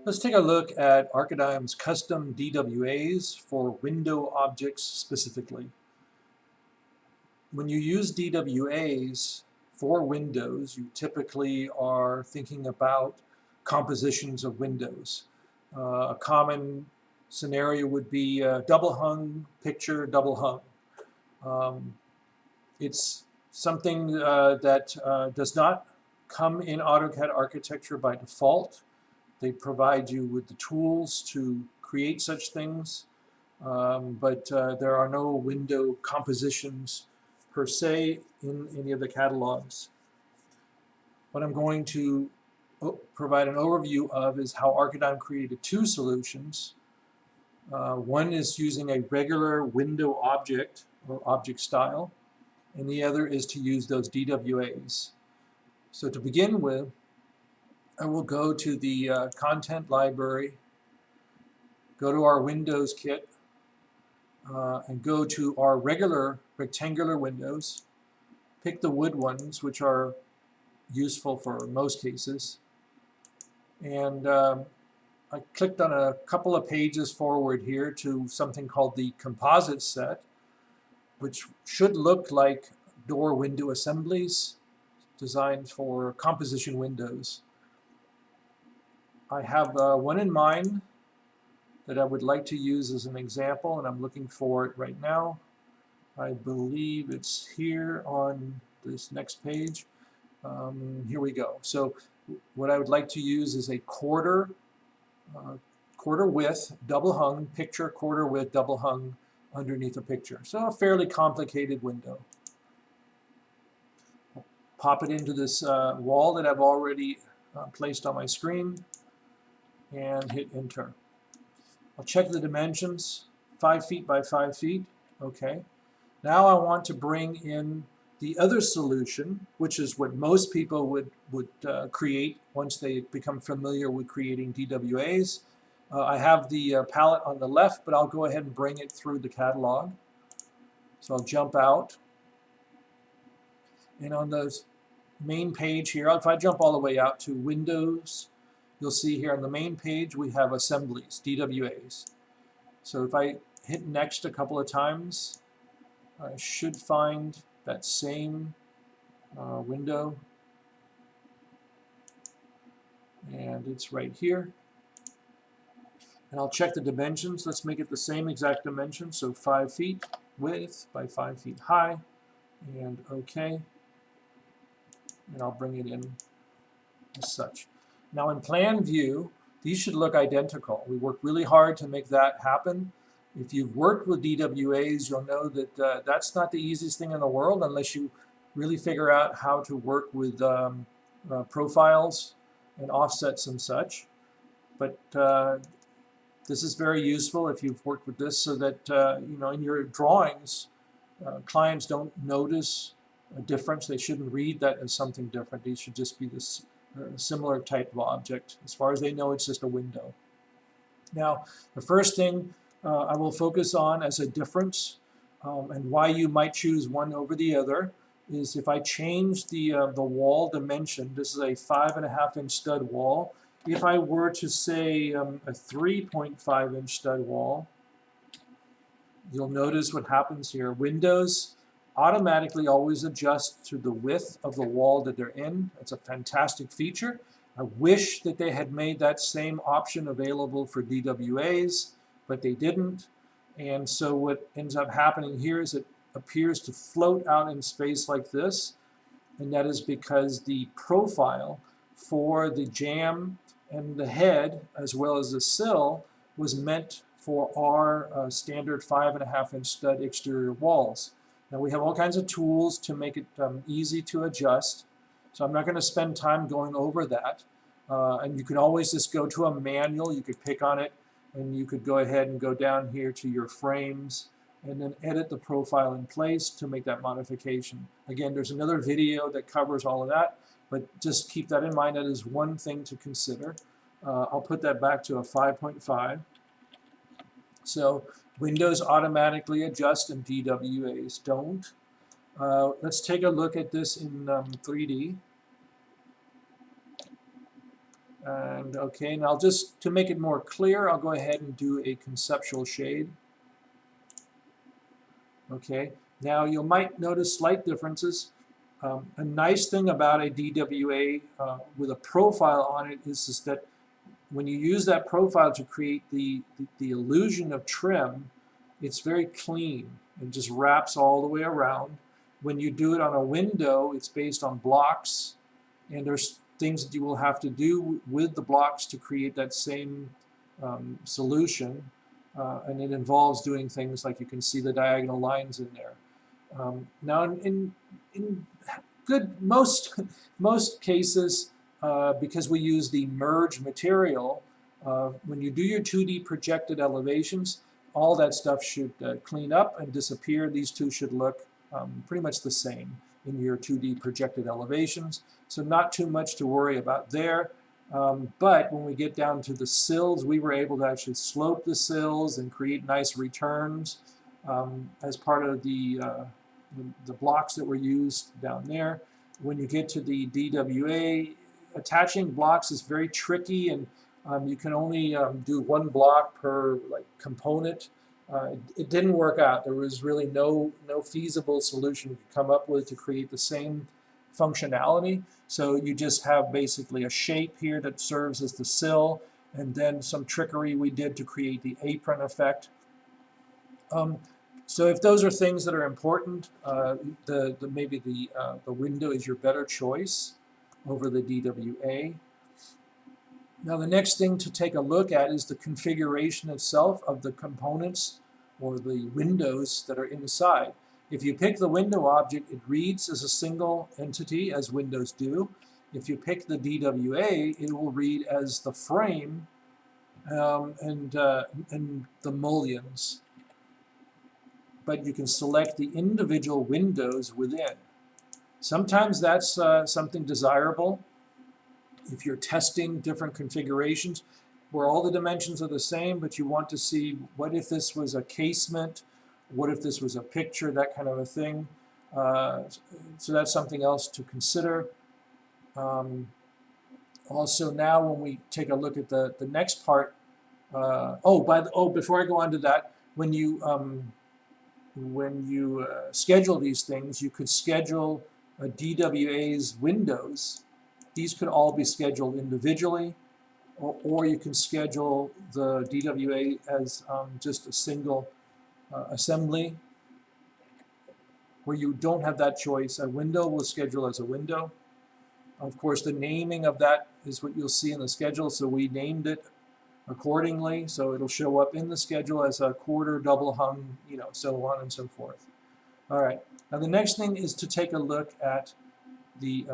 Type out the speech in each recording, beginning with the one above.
Let's take a look at ARCHIdigm's custom DWAs for window objects specifically. When you use DWAs for windows, you typically are thinking about compositions of windows. A common scenario would be a double hung picture, double hung. It's something that does not come in AutoCAD Architecture by default. They provide you with the tools to create such things, but there are no window compositions per se in any of the catalogs. What I'm going to provide an overview of is how ARCHIdigm created two solutions. One is using a regular window object or object style, and the other is to use those DWAs. So to begin with, I will go to the content library, go to our Windows kit, and go to our regular rectangular windows, pick the wood ones, which are useful for most cases, and I clicked on a couple of pages forward here to something called the composite set, which should look like door window assemblies designed for composition windows. I have one in mind that I would like to use as an example, and I'm looking for it right now. I believe it's here on this next page. Here we go. So what I would like to use is a quarter width double hung picture, quarter width double hung underneath a picture. So a fairly complicated window. I'll pop it into this wall that I've already placed on my screen and hit enter. I'll check the dimensions, 5 feet by 5 feet. Okay. Now I want to bring in the other solution, which is what most people would create once they become familiar with creating DWAs. I have the palette on the left, but I'll go ahead and bring it through the catalog. So I'll jump out. And on the main page here, if I jump all the way out to Windows, you'll see here on the main page we have assemblies, DWAs. So if I hit next a couple of times, I should find that same window, and it's right here. And I'll check the dimensions. Let's make it the same exact dimension, so 5 feet width by 5 feet high, and OK. And I'll bring it in as such. Now in plan view, these should look identical. We worked really hard to make that happen. If you've worked with DWAs, you'll know that that's not the easiest thing in the world unless you really figure out how to work with profiles and offsets and such. But this is very useful if you've worked with this, so that you know, in your drawings, clients don't notice a difference. They shouldn't read that as something different. These should just be this similar type of object. As far as they know, it's just a window. Now, the first thing I will focus on as a difference and why you might choose one over the other is if I change the wall dimension. This is a 5.5 inch stud wall. If I were to say a 3.5 inch stud wall, you'll notice what happens here. Windows automatically always adjust to the width of the wall that they're in. It's a fantastic feature. I wish that they had made that same option available for DWAs, but they didn't. And so what ends up happening here is it appears to float out in space like this, and that is because the profile for the jamb and the head, as well as the sill, was meant for our standard 5.5 inch stud exterior walls. Now we have all kinds of tools to make it easy to adjust, so I'm not going to spend time going over that. And you can always just go to a manual. You could pick on it, and you could go ahead and go down here to your frames and then edit the profile in place to make that modification. Again, there's another video that covers all of that, but just keep that in mind. That is one thing to consider. I'll put that back to a 5.5. So Windows automatically adjust and DWAs don't. Let's take a look at this in 3D. And okay, and I'll just, to make it more clear, I'll go ahead and do a conceptual shade. Okay, now you might notice slight differences. A nice thing about a DWA with a profile on it is that when you use that profile to create the illusion of trim, it's very clean. It just wraps all the way around. When you do it on a window, it's based on blocks, and there's things that you will have to do with the blocks to create that same solution. And it involves doing things like you can see the diagonal lines in there. Now, in good most cases, because we use the merge material, when you do your 2D projected elevations, all that stuff should clean up and disappear. These two should look pretty much the same in your 2D projected elevations. So not too much to worry about there. But when we get down to the sills, we were able to actually slope the sills and create nice returns as part of the blocks that were used down there. When you get to the DWA, attaching blocks is very tricky, and you can only do one block per component. It didn't work out. There was really no feasible solution you could come up with to create the same functionality. So you just have basically a shape here that serves as the sill, and then some trickery we did to create the apron effect. So if those are things that are important, maybe the window is your better choice over the DWA. Now the next thing to take a look at is the configuration itself of the components or the windows that are inside. If you pick the window object, it reads as a single entity, as windows do. If you pick the DWA, it will read as the frame and the mullions. But you can select the individual windows within. Sometimes that's something desirable. If you're testing different configurations where all the dimensions are the same, but you want to see what if this was a casement, what if this was a picture, that kind of a thing. So that's something else to consider. Also now when we take a look at the next part, before I go on to that, when you schedule these things, you could schedule a DWA's windows. These could all be scheduled individually, or you can schedule the DWA as just a single assembly where you don't have that choice. A window will schedule as a window. Of course, the naming of that is what you'll see in the schedule, so we named it accordingly, so it'll show up in the schedule as a quarter, double hung, so on and so forth. All right, now the next thing is to take a look at the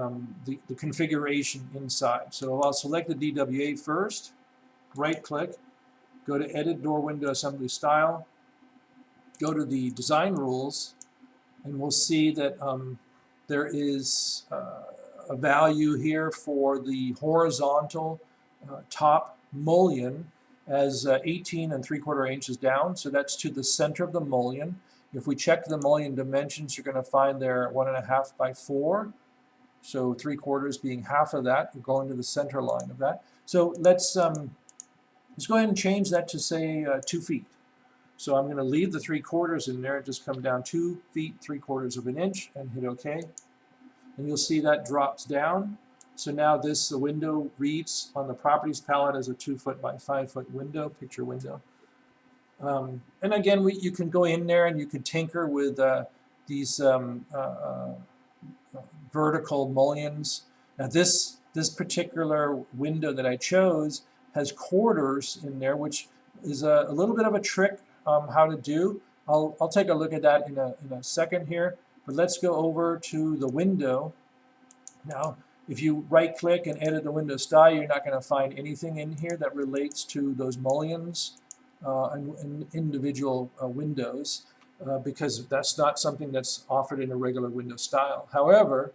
configuration inside. So I'll select the DWA first, right-click, go to Edit Door Window Assembly Style, go to the Design Rules, and we'll see that there is a value here for the horizontal top mullion as 18 3/4 inches down, so that's to the center of the mullion. If we check the mullion dimensions, you're going to find they're 1.5 by 4, so 3/4 being half of that. We're going to the center line of that. So let's go ahead and change that to say 2 feet. So I'm going to leave the 3/4 in there, just come down 2 feet 3/4 of an inch and hit OK. And you'll see that drops down. So now this window reads on the properties palette as a 2 foot by 5 foot window, picture window. And again, you can go in there and you can tinker with these vertical mullions. Now this particular window that I chose has quarters in there, which is a little bit of a trick how to do. I'll take a look at that in a second here, but let's go over to the window. Now, if you right-click and edit the window style, you're not going to find anything in here that relates to those mullions and individual windows because that's not something that's offered in a regular window style. However,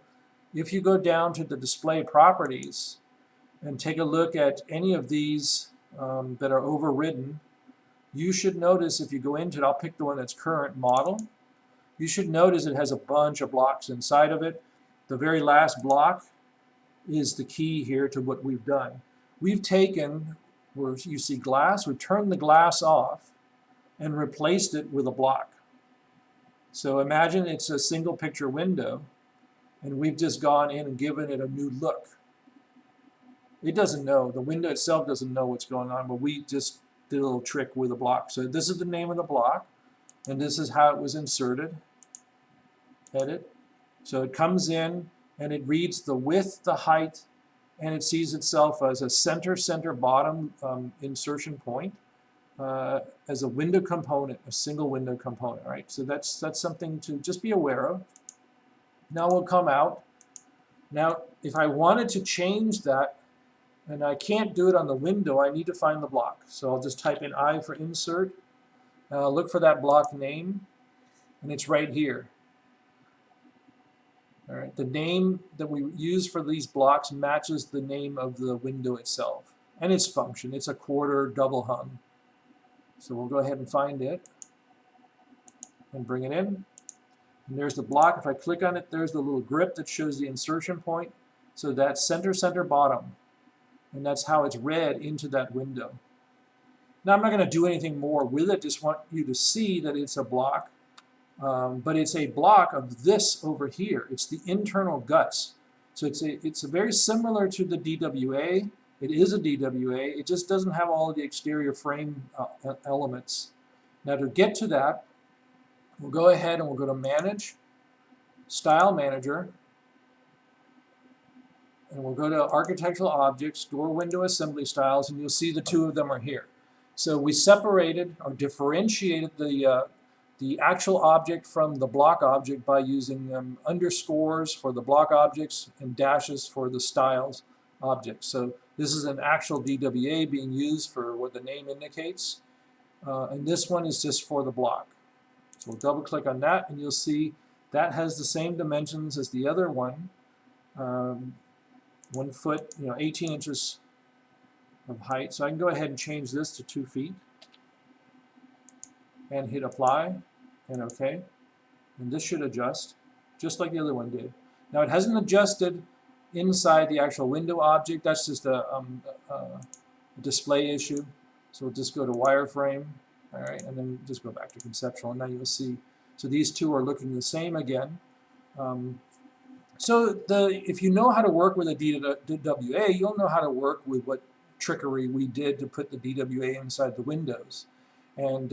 if you go down to the display properties and take a look at any of these that are overridden, you should notice if you go into it, I'll pick the one that's current model. You should notice it has a bunch of blocks inside of it. The very last block is the key here to what we've done. we've taken, where you see glass, we've turned the glass off and replaced it with a block. So imagine it's a single picture window, and we've just gone in and given it a new look. It doesn't know, the window itself doesn't know what's going on, but we just did a little trick with a block. So this is the name of the block, and this is how it was inserted. Edit. So it comes in and it reads the width, the height, and it sees itself as a center bottom insertion point, as a window component, a single window component, right? So that's something to just be aware of. Now we'll come out. Now, if I wanted to change that, and I can't do it on the window, I need to find the block. So I'll just type in I for insert. I'll look for that block name, and it's right here. All right, the name that we use for these blocks matches the name of the window itself and its function. It's a quarter double hung. So we'll go ahead and find it and bring it in. And there's the block. If I click on it, there's the little grip that shows the insertion point. So that's center bottom. And that's how it's read into that window. Now I'm not going to do anything more with it. Just want you to see that it's a block. But it's a block of this over here. It's the internal guts. So it's a very similar to the DWA. It is a DWA. It just doesn't have all of the exterior frame elements. Now to get to that, we'll go ahead and we'll go to Manage, Style Manager, and we'll go to Architectural Objects, Door Window Assembly Styles, and you'll see the two of them are here. So we separated or differentiated the actual object from the block object by using underscores for the block objects and dashes for the styles objects. So this is an actual DWA being used for what the name indicates, and this one is just for the block. So we'll double click on that, and you'll see that has the same dimensions as the other one. 1 foot, 18 inches of height. So I can go ahead and change this to 2 feet and hit apply and OK. And this should adjust just like the other one did. Now it hasn't adjusted inside the actual window object. That's just a display issue. So we'll just go to wireframe, all right, and then just go back to conceptual, and now you'll see. So these two are looking the same again. So if you know how to work with a DWA, you'll know how to work with what trickery we did to put the DWA inside the windows. And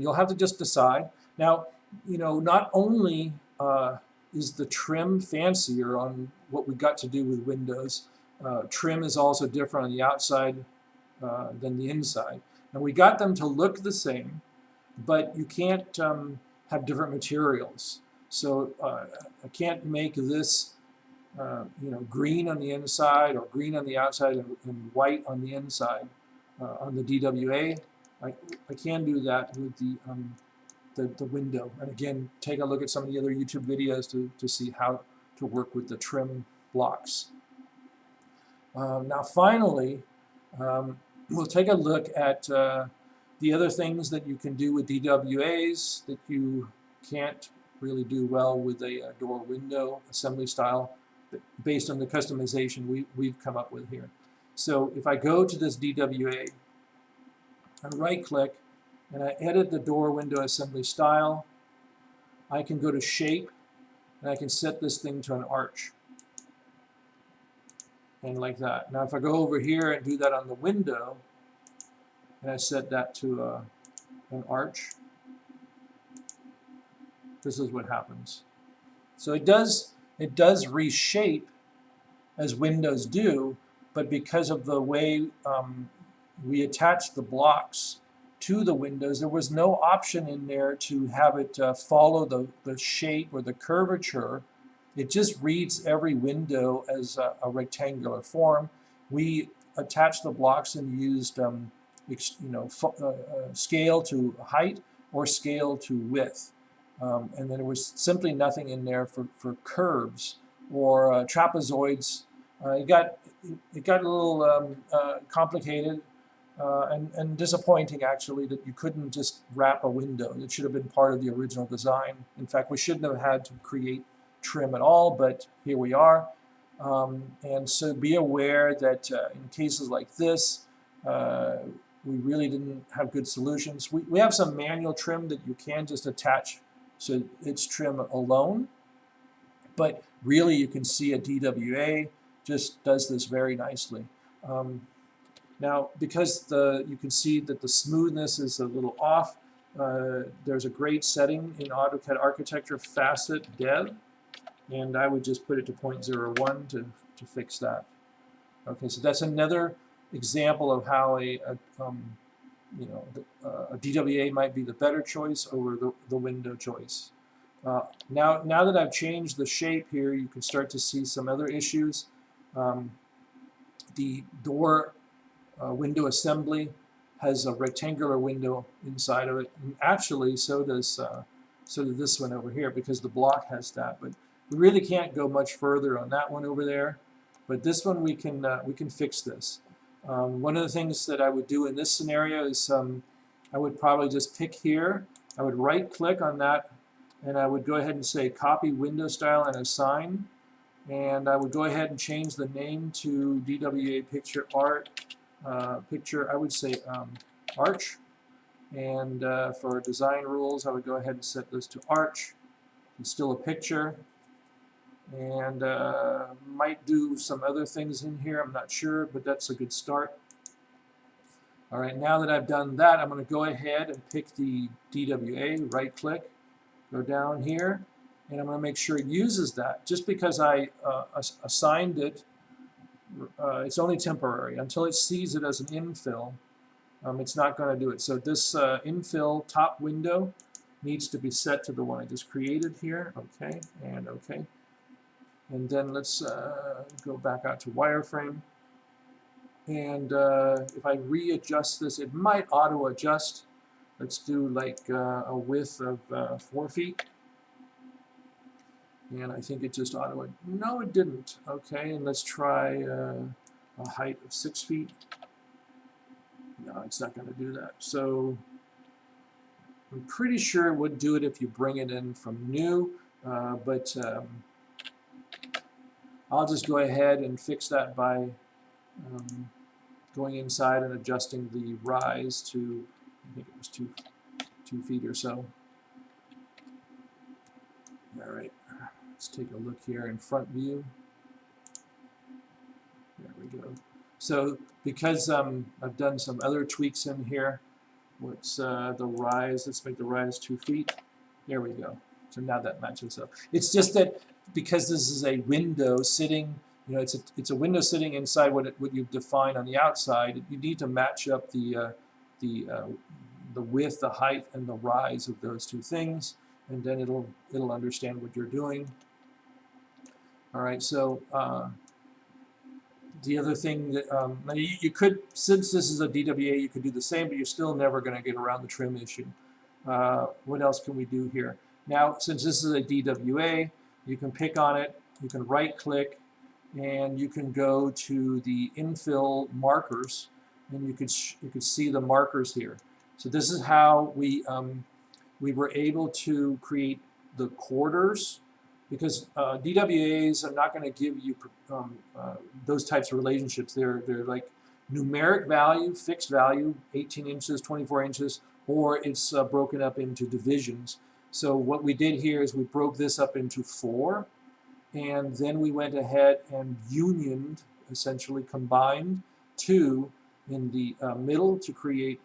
you'll have to just decide. Now, not only is the trim fancier on what we got to do with windows, trim is also different on the outside than the inside. And we got them to look the same, but you can't have different materials. So I can't make this green on the inside or green on the outside and white on the inside on the DWA. I can do that with the window. And again, take a look at some of the other YouTube videos to see how to work with the trim blocks. Now finally, we'll take a look at the other things that you can do with DWAs that you can't really do well with a door window assembly style based on the customization we've come up with here. So if I go to this DWA, I right click and I edit the door window assembly style, I can go to shape and I can set this thing to an arch. And like that. Now if I go over here and do that on the window and I set that to an arch, this is what happens. So it does reshape as windows do, but because of the way we attach the blocks to the windows, there was no option in there to have it follow the shape or the curvature. It just reads every window as a rectangular form. We attached the blocks and used scale to height or scale to width. And then there was simply nothing in there for curves or trapezoids. It got a little complicated and disappointing, actually, that you couldn't just wrap a window. It should have been part of the original design. In fact, we shouldn't have had to create trim at all, but here we are. And so be aware that in cases like this, we really didn't have good solutions. We have some manual trim that you can just attach to its trim alone, but really you can see a DWA just does this very nicely. Now, because you can see that the smoothness is a little off, there's a great setting in AutoCAD Architecture, Facet Dev, and I would just put it to 0.01 to fix that. Okay, so that's another example of how a DWA might be the better choice over the window choice. Now that I've changed the shape here, you can start to see some other issues. The door window assembly has a rectangular window inside of it. And actually, so does this one over here, because the block has that. But we really can't go much further on that one over there. But this one we can fix this. One of the things that I would do in this scenario is I would probably just pick here. I would right-click on that, and I would go ahead and say Copy Window Style and Assign. And I would go ahead and change the name to DWA Picture Art. I would say Arch. And for design rules, I would go ahead and set this to Arch. It's still a picture. And might do some other things in here, I'm not sure, but that's a good start. All right, now that I've done that, I'm going to go ahead and pick the DWA, right-click, go down here, and I'm going to make sure it uses that. Just because I assigned it, it's only temporary. Until it sees it as an infill, it's not going to do it. So this infill top window needs to be set to the one I just created here. Okay, and okay. And then let's go back out to wireframe. And if I readjust this, it might auto-adjust. Let's do like a width of 4 feet. And I think it just no, it didn't. Okay, and let's try a height of 6 feet. No, it's not going to do that. So I'm pretty sure it would do it if you bring it in from new, but I'll just go ahead and fix that by going inside and adjusting the rise to, I think it was 2 feet or so. All right, let's take a look here in front view. There we go. So because I've done some other tweaks in here, what's the rise? Let's make the rise 2 feet. There we go. So now that matches up. It's just that because this is a window sitting, it's a window sitting inside what you've defined on the outside. You need to match up the width, the height, and the rise of those two things, and then it'll understand what you're doing. All right. So the other thing that you could, since this is a DWA, you could do the same, but you're still never going to get around the trim issue. What else can we do here? Now, since this is a DWA, you can pick on it, you can right-click, and you can go to the infill markers, and you could see the markers here. So this is how we were able to create the quarters, because DWAs are not going to give you those types of relationships. They're like numeric value, fixed value, 18 inches, 24 inches, or it's broken up into divisions. So what we did here is we broke this up into 4, and then we went ahead and unioned, essentially combined 2 in the middle to create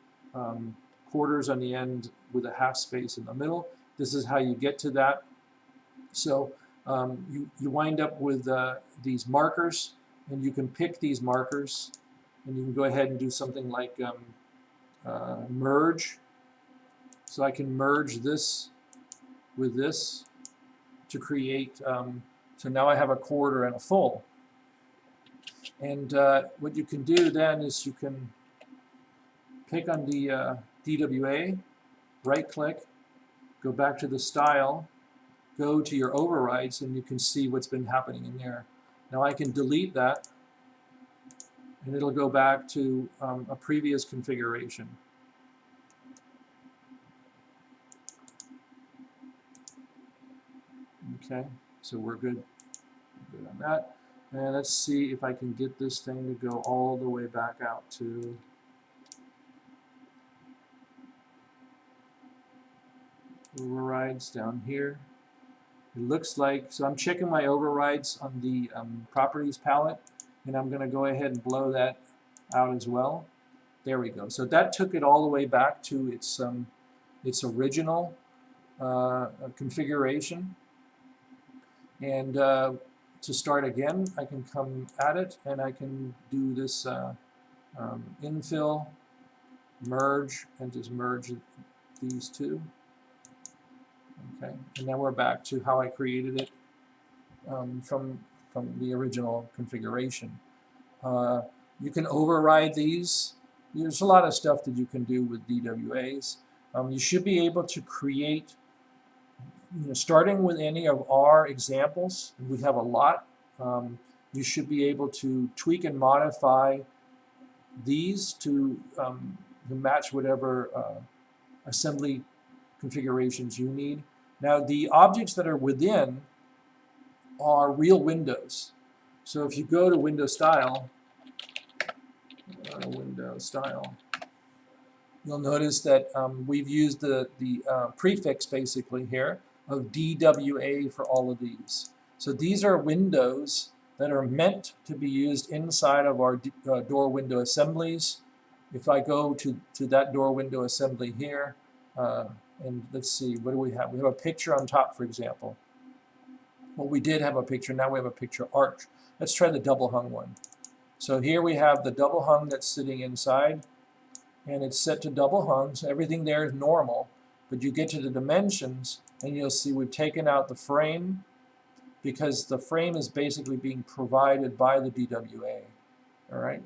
quarters on the end with a half space in the middle. This is how you get to that. So you wind up with these markers, and you can pick these markers, and you can go ahead and do something like merge. So I can merge this with this to create, so now I have a quarter and a full. And what you can do then is you can pick on the DWA, right-click, go back to the style, go to your overrides, and you can see what's been happening in there. Now I can delete that, and it'll go back to a previous configuration. Okay, so we're good on that. And let's see if I can get this thing to go all the way back out to overrides down here. It looks like, so I'm checking my overrides on the properties palette, and I'm going to go ahead and blow that out as well. There we go. So that took it all the way back to its original configuration. And to start again, I can come at it and I can do this infill, merge, and just merge these two. Okay, and now we're back to how I created it from the original configuration. You can override these. There's a lot of stuff that you can do with DWAs. You should be able to create, starting with any of our examples, and we have a lot, you should be able to tweak and modify these to match whatever assembly configurations you need. Now, the objects that are within are real windows. So if you go to Window Style, you'll notice that we've used the prefix basically here of DWA for all of these. So these are windows that are meant to be used inside of our door window assemblies. If I go to that door window assembly here, and let's see, what do we have? We have a picture on top, for example. Well, we did have a picture, now we have a picture arch. Let's try the double hung one. So here we have the double hung that's sitting inside, and it's set to double hung, so everything there is normal. But you get to the dimensions, and you'll see we've taken out the frame, because the frame is basically being provided by the DWA. All right.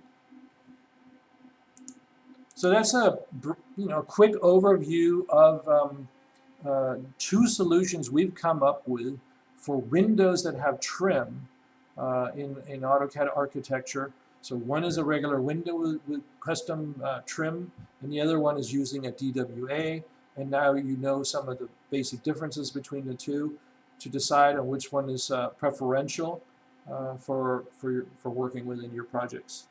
So that's a quick overview of two solutions we've come up with for windows that have trim in AutoCAD Architecture. So one is a regular window with custom trim, and the other one is using a DWA. And now you know some of the basic differences between the two to decide on which one is preferential for working within your projects.